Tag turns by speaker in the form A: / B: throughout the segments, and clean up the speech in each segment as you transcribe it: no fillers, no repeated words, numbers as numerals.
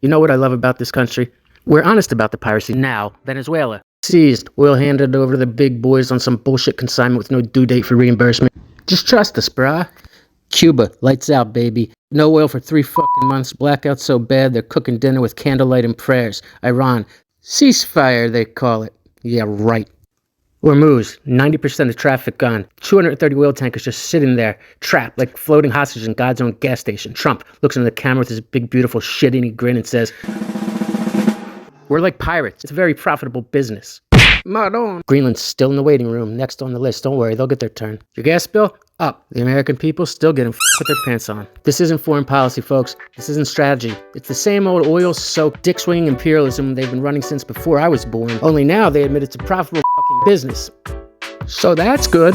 A: You know what I love about this country? We're honest about the piracy. Now, Venezuela. Seized. Oil handed over to the big boys on some bullshit consignment with no due date for reimbursement. Just trust us, brah. Cuba. Lights out, baby. No oil for 3 fucking months. Blackouts so bad they're cooking dinner with candlelight and prayers. Iran. Ceasefire, they call it. Yeah, right. Hormuz, 90% of traffic gone. 230 oil tankers just sitting there, trapped like floating hostages in God's own gas station. Trump looks into the camera with his big, beautiful, shit-eating grin and says, "We're like pirates. It's a very profitable business." Madon. Greenland's still in the waiting room, next on the list. Don't worry, they'll get their turn. Your gas bill? Up. The American people still getting with their pants on. This isn't foreign policy, folks. This isn't strategy. It's the same old oil-soaked, dick-swinging imperialism they've been running since before I was born. Only now they admit it's a profitable business. So that's good.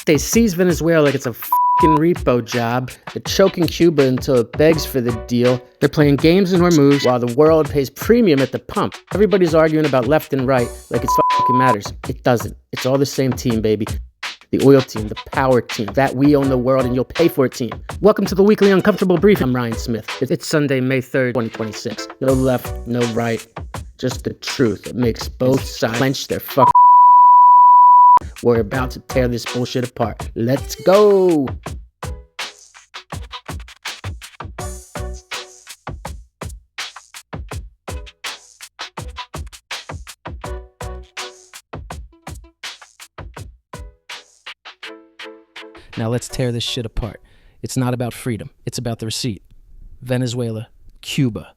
A: They seize Venezuela like it's a Repo job. They're choking Cuba until it begs for the deal. They're playing games in Hormuz while the world pays premium at the pump. Everybody's arguing about left and right like it's matters. It doesn't. It's all the same team, baby. The oil team, the power team, that we own the world and you'll pay for it team. Welcome to the weekly uncomfortable brief. I'm Ryan Smith. It's Sunday, May 3rd, 2026. No left, no right. Just the truth. It makes both sides clench their We're about to tear this bullshit apart. Let's go!
B: Now let's tear this shit apart. It's not about freedom. It's about the receipt. Venezuela, Cuba,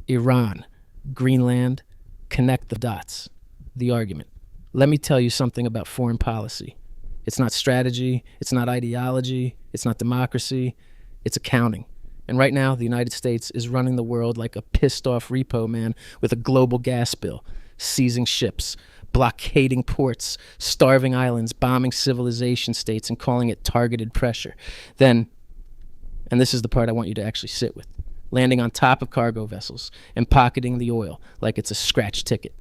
B: Iran, Greenland. Connect the dots. The argument. Let me tell you something about foreign policy. It's not strategy. It's not ideology. It's not democracy. It's accounting. And right now, the United States is running the world like a pissed-off repo man with a global gas bill, seizing ships, blockading ports, starving islands, bombing civilization states, and calling it targeted pressure. Then, and this is the part I want you to actually sit with, landing on top of cargo vessels and pocketing the oil like it's a scratch ticket.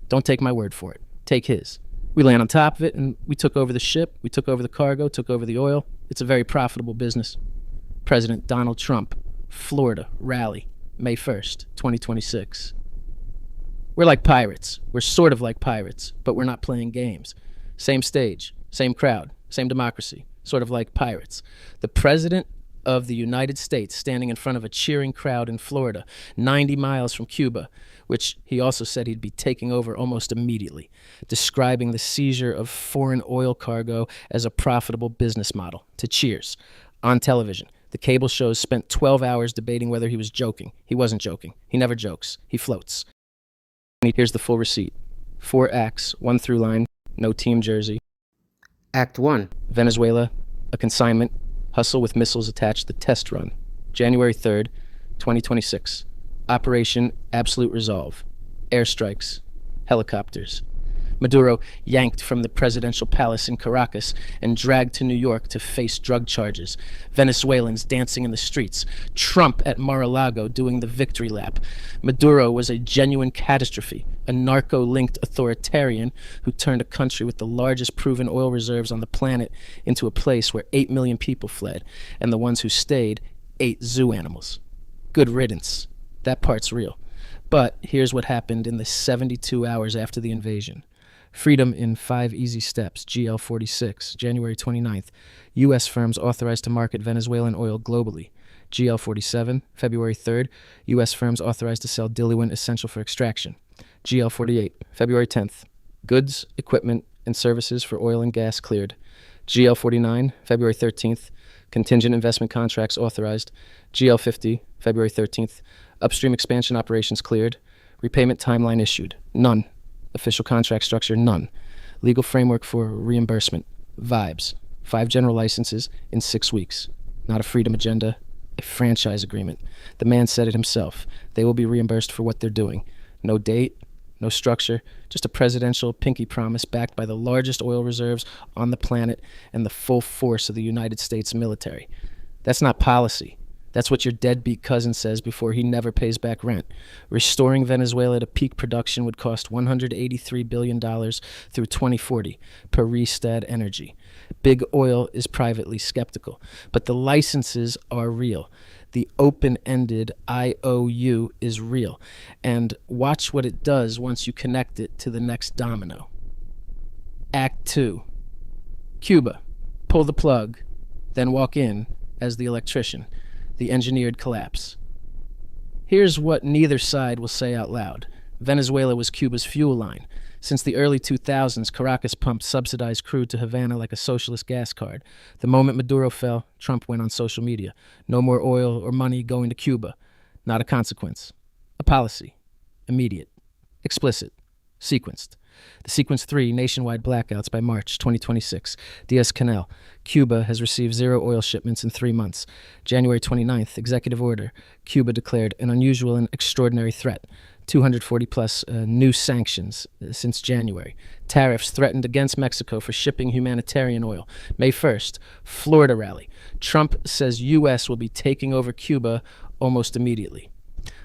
B: Don't take my word for it. Take his. We land on top of it, and we took over the ship, we took over the cargo, took over the oil. It's a very profitable business. President Donald Trump, Florida, rally, May 1st, 2026. We're like pirates. We're sort of like pirates, but we're not playing games. Same stage, same crowd, same democracy, sort of like pirates. The president of the United States standing in front of a cheering crowd in Florida, 90 miles from Cuba, which he also said he'd be taking over almost immediately, describing the seizure of foreign oil cargo as a profitable business model. To Cheers. On television, the cable shows spent 12 hours debating whether he was joking. He wasn't joking. He never jokes. He floats. Here's the full receipt. 4 acts, 1 through line, no team jersey.
A: Act 1.
B: Venezuela, a consignment, hustle with missiles attached, the test run. January 3rd, 2026. Operation Absolute Resolve. Airstrikes. Helicopters. Maduro yanked from the presidential palace in Caracas and dragged to New York to face drug charges. Venezuelans dancing in the streets. Trump at Mar-a-Lago doing the victory lap. Maduro was a genuine catastrophe, a narco-linked authoritarian who turned a country with the largest proven oil reserves on the planet into a place where 8 million people fled, and the ones who stayed ate zoo animals. Good riddance. That part's real. But here's what happened in the 72 hours after the invasion. Freedom in 5 Easy Steps, GL46, January 29th. U.S. firms authorized to market Venezuelan oil globally. GL47, February 3rd. U.S. firms authorized to sell diluent essential for extraction. GL48, February 10th. Goods, equipment, and services for oil and gas cleared. GL49, February 13th. Contingent investment contracts authorized. GL50, February 13th. Upstream expansion operations cleared. Repayment timeline issued. None. Official contract structure, none. Legal framework for reimbursement, vibes. 5 general licenses in 6 weeks. Not a freedom agenda, a franchise agreement. The man said it himself. They will be reimbursed for what they're doing. No date, no structure, just a presidential pinky promise backed by the largest oil reserves on the planet and the full force of the United States military. That's not policy. That's what your deadbeat cousin says before he never pays back rent. Restoring Venezuela to peak production would cost $183 billion through 2040 per Rstad Energy. Big oil is privately skeptical, but the licenses are real. The open-ended IOU is real. And watch what it does once you connect it to the next domino. Act 2. Cuba. Pull the plug, then walk in as the electrician. The engineered collapse. Here's what neither side will say out loud. Venezuela was Cuba's fuel line. Since the early 2000s, Caracas pumped subsidized crude to Havana like a socialist gas card. The moment Maduro fell, Trump went on social media. No more oil or money going to Cuba. Not a consequence. A policy. Immediate. Explicit. Sequenced. The sequence 3, nationwide blackouts by March 2026. Diaz-Canel. Cuba has received 0 oil shipments in 3 months. January 29th, executive order. Cuba declared an unusual and extraordinary threat. 240-plus new sanctions since January. Tariffs threatened against Mexico for shipping humanitarian oil. May 1st, Florida rally. Trump says U.S. will be taking over Cuba almost immediately.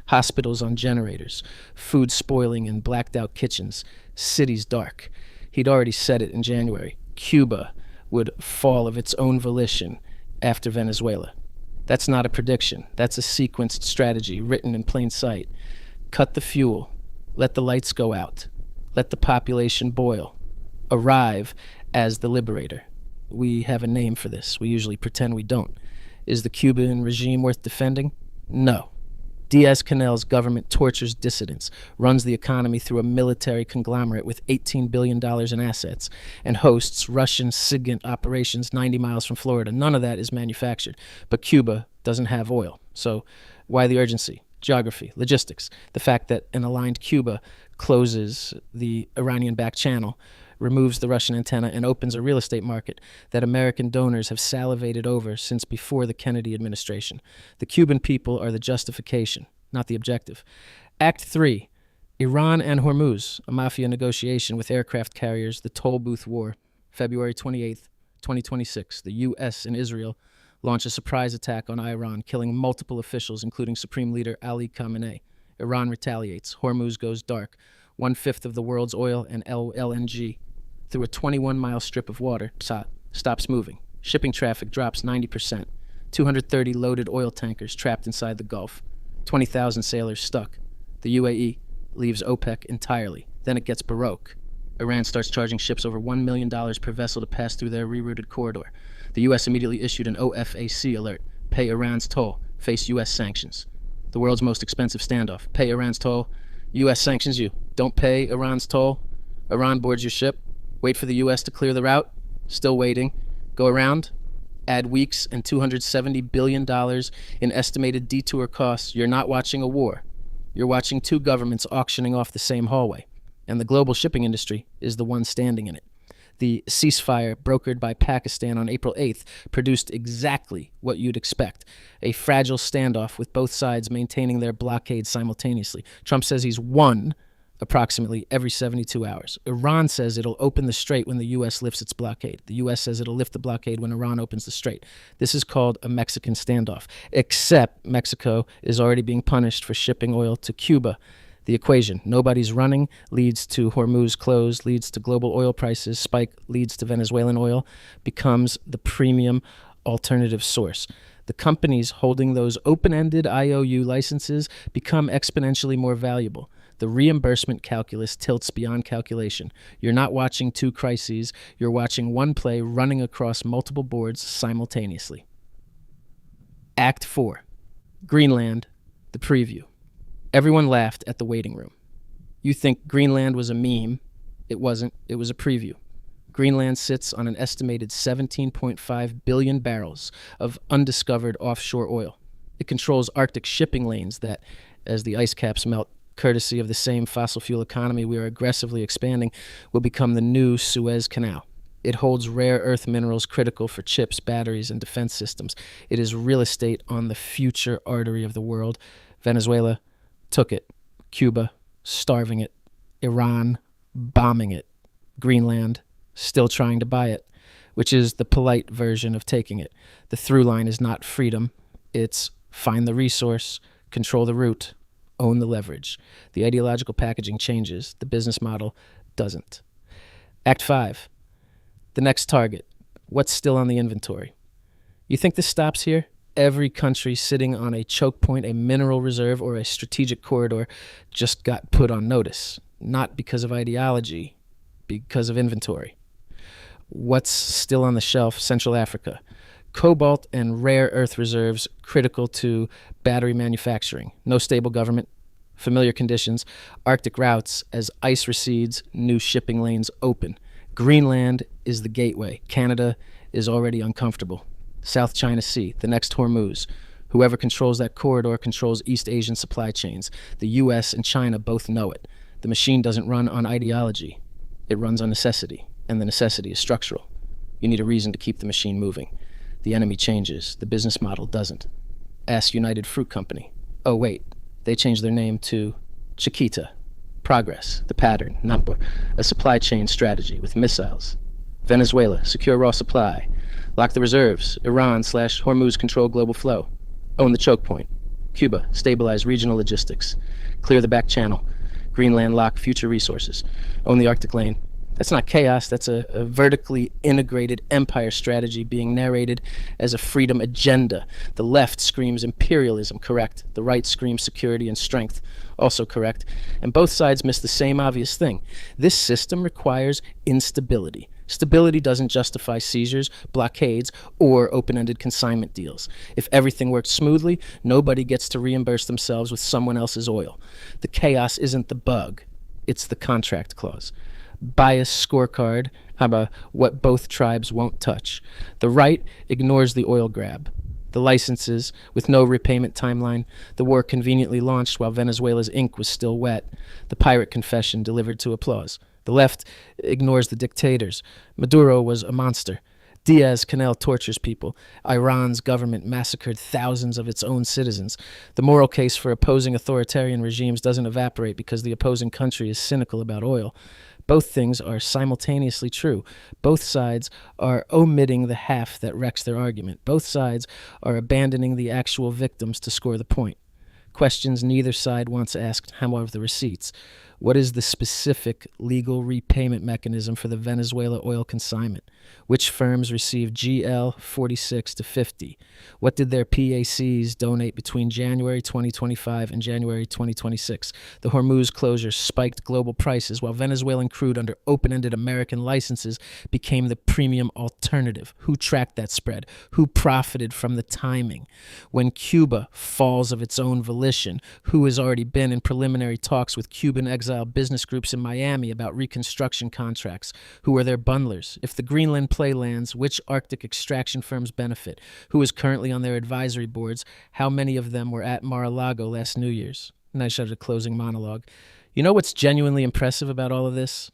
B: Hospitals on generators, food spoiling in blacked-out kitchens, cities dark. He'd already said it in January. Cuba would fall of its own volition after Venezuela. That's not a prediction. That's a sequenced strategy written in plain sight. Cut the fuel. Let the lights go out. Let the population boil. Arrive as the liberator. We have a name for this. We usually pretend we don't. Is the Cuban regime worth defending? No. Diaz-Canel's government tortures dissidents, runs the economy through a military conglomerate with $18 billion in assets, and hosts Russian SIGINT operations 90 miles from Florida. None of that is manufactured. But Cuba doesn't have oil. So why the urgency? Geography, logistics, the fact that an aligned Cuba closes the Iranian-backed channel, removes the Russian antenna, and opens a real estate market that American donors have salivated over since before the Kennedy administration. The Cuban people are the justification, not the objective. Act 3, Iran and Hormuz, a Mafia negotiation with aircraft carriers, the toll booth war, February 28th, 2026. The U.S. and Israel launch a surprise attack on Iran, killing multiple officials, including Supreme Leader Ali Khamenei. Iran retaliates. Hormuz goes dark. 1/5 of the world's oil and LNG through a 21-mile strip of water stops moving. Shipping traffic drops 90%. 230 loaded oil tankers trapped inside the Gulf. 20,000 sailors stuck. The UAE leaves OPEC entirely. Then it gets Baroque. Iran starts charging ships over $1 million per vessel to pass through their rerouted corridor. The U.S. immediately issued an OFAC alert. Pay Iran's toll. Face U.S. sanctions. The world's most expensive standoff. Pay Iran's toll. U.S. sanctions you. Don't pay Iran's toll. Iran boards your ship. Wait for the U.S. to clear the route. Still waiting. Go around. Add weeks and $270 billion in estimated detour costs. You're not watching a war. You're watching two governments auctioning off the same hallway. And the global shipping industry is the one standing in it. The ceasefire brokered by Pakistan on April 8th produced exactly what you'd expect, a fragile standoff with both sides maintaining their blockade simultaneously. Trump says he's won approximately every 72 hours. Iran says it'll open the strait when the U.S. lifts its blockade. The U.S. says it'll lift the blockade when Iran opens the strait. This is called a Mexican standoff, except Mexico is already being punished for shipping oil to Cuba. The equation, nobody's running, leads to Hormuz close, leads to global oil prices spike, leads to Venezuelan oil, becomes the premium alternative source. The companies holding those open-ended IOU licenses become exponentially more valuable. The reimbursement calculus tilts beyond calculation. You're not watching two crises, you're watching one play running across multiple boards simultaneously. Act 4, Greenland, the preview. Everyone laughed at the waiting room. You think Greenland was a meme. It wasn't. It was a preview. Greenland sits on an estimated 17.5 billion barrels of undiscovered offshore oil. It controls Arctic shipping lanes that, as the ice caps melt, courtesy of the same fossil fuel economy we are aggressively expanding, will become the new Suez Canal. It holds rare earth minerals critical for chips, batteries, and defense systems. It is real estate on the future artery of the world. Venezuela took it. Cuba, starving it. Iran, bombing it. Greenland, still trying to buy it, which is the polite version of taking it. The through line is not freedom. It's find the resource, control the route, own the leverage. The ideological packaging changes. The business model doesn't. Act 5. The next target. What's still on the inventory? You think this stops here? Every country sitting on a choke point, a mineral reserve, or a strategic corridor just got put on notice. Not because of ideology, because of inventory. What's still on the shelf? Central Africa. Cobalt and rare earth reserves critical to battery manufacturing. No stable government. Familiar conditions. Arctic routes as ice recedes, new shipping lanes open. Greenland is the gateway. Canada is already uncomfortable. South China Sea, the next Hormuz. Whoever controls that corridor controls East Asian supply chains. The US and China both know it. The machine doesn't run on ideology. It runs on necessity, and the necessity is structural. You need a reason to keep the machine moving. The enemy changes. The business model doesn't. Ask United Fruit Company. Oh, wait. They changed their name to Chiquita. Progress, the pattern, number, a supply chain strategy with missiles. Venezuela, secure raw supply. Lock the reserves. Iran/Hormuz control global flow. Own the choke point. Cuba, stabilize regional logistics. Clear the back channel. Greenland, lock future resources. Own the Arctic lane. That's not chaos. That's a vertically integrated empire strategy being narrated as a freedom agenda. The left screams imperialism, correct. The right screams security and strength, also correct. And both sides miss the same obvious thing. This system requires instability. Stability doesn't justify seizures, blockades, or open-ended consignment deals. If everything works smoothly, nobody gets to reimburse themselves with someone else's oil. The chaos isn't the bug. It's the contract clause. Bias scorecard about what both tribes won't touch. The right ignores the oil grab. The licenses, with no repayment timeline. The war conveniently launched while Venezuela's ink was still wet. The pirate confession delivered to applause. The left ignores the dictators. Maduro was a monster. Diaz-Canel tortures people. Iran's government massacred thousands of its own citizens. The moral case for opposing authoritarian regimes doesn't evaporate because the opposing country is cynical about oil. Both things are simultaneously true. Both sides are omitting the half that wrecks their argument. Both sides are abandoning the actual victims to score the point. Questions neither side wants asked: how are the receipts? What is the specific legal repayment mechanism for the Venezuela oil consignment? Which firms received GL 46 to 50? What did their PACs donate between January 2025 and January 2026? The Hormuz closure spiked global prices while Venezuelan crude under open-ended American licenses became the premium alternative. Who tracked that spread? Who profited from the timing? When Cuba falls of its own volition, who has already been in preliminary talks with Cuban exile business groups in Miami about reconstruction contracts? Who are their bundlers? If the Greenland play lands, which Arctic extraction firms benefit? Who is currently on their advisory boards? How many of them were at Mar-a-Lago last New Year's? And I shouted a closing monologue. You know what's genuinely impressive about all of this?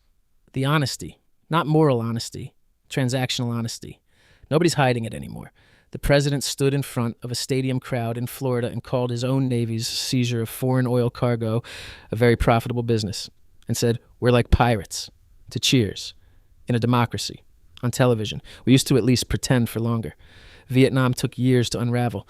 B: The honesty. Not moral honesty. Transactional honesty. Nobody's hiding it anymore. The president stood in front of a stadium crowd in Florida and called his own Navy's seizure of foreign oil cargo a very profitable business and said, "We're like pirates," to cheers. In a democracy. On television. We used to at least pretend for longer. Vietnam took years to unravel.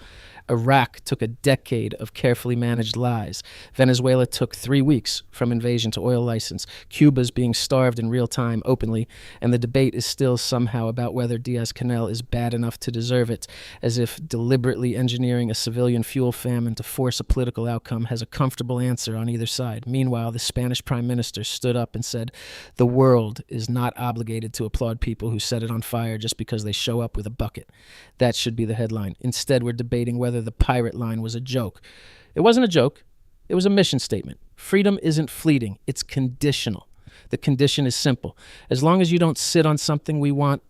B: Iraq took a decade of carefully managed lies. Venezuela took 3 weeks from invasion to oil license. Cuba's being starved in real time openly, and the debate is still somehow about whether Diaz-Canel is bad enough to deserve it, as if deliberately engineering a civilian fuel famine to force a political outcome has a comfortable answer on either side. Meanwhile, the Spanish Prime Minister stood up and said, "The world is not obligated to applaud people who set it on fire just because they show up with a bucket." That should be the headline. Instead, we're debating whether the pirate line was a joke. It wasn't a joke. It was a mission statement. Freedom isn't fleeting. It's conditional. The condition is simple. As long as you don't sit on something we want,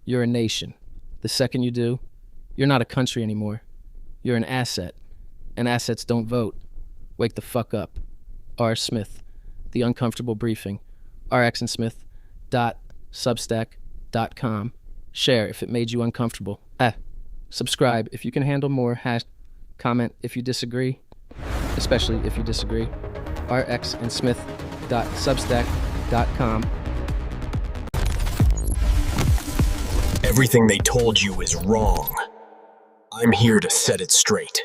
B: you're a nation. The second you do, you're not a country anymore. You're an asset. And assets don't vote. Wake the fuck up. R. Smith. The Uncomfortable Briefing. rxansmith.substack.com. Share if it made you uncomfortable. Subscribe if you can handle more. Comment if you disagree, especially if you disagree. rxansmith.substack.com.
C: Everything they told you is wrong. I'm here to set it straight.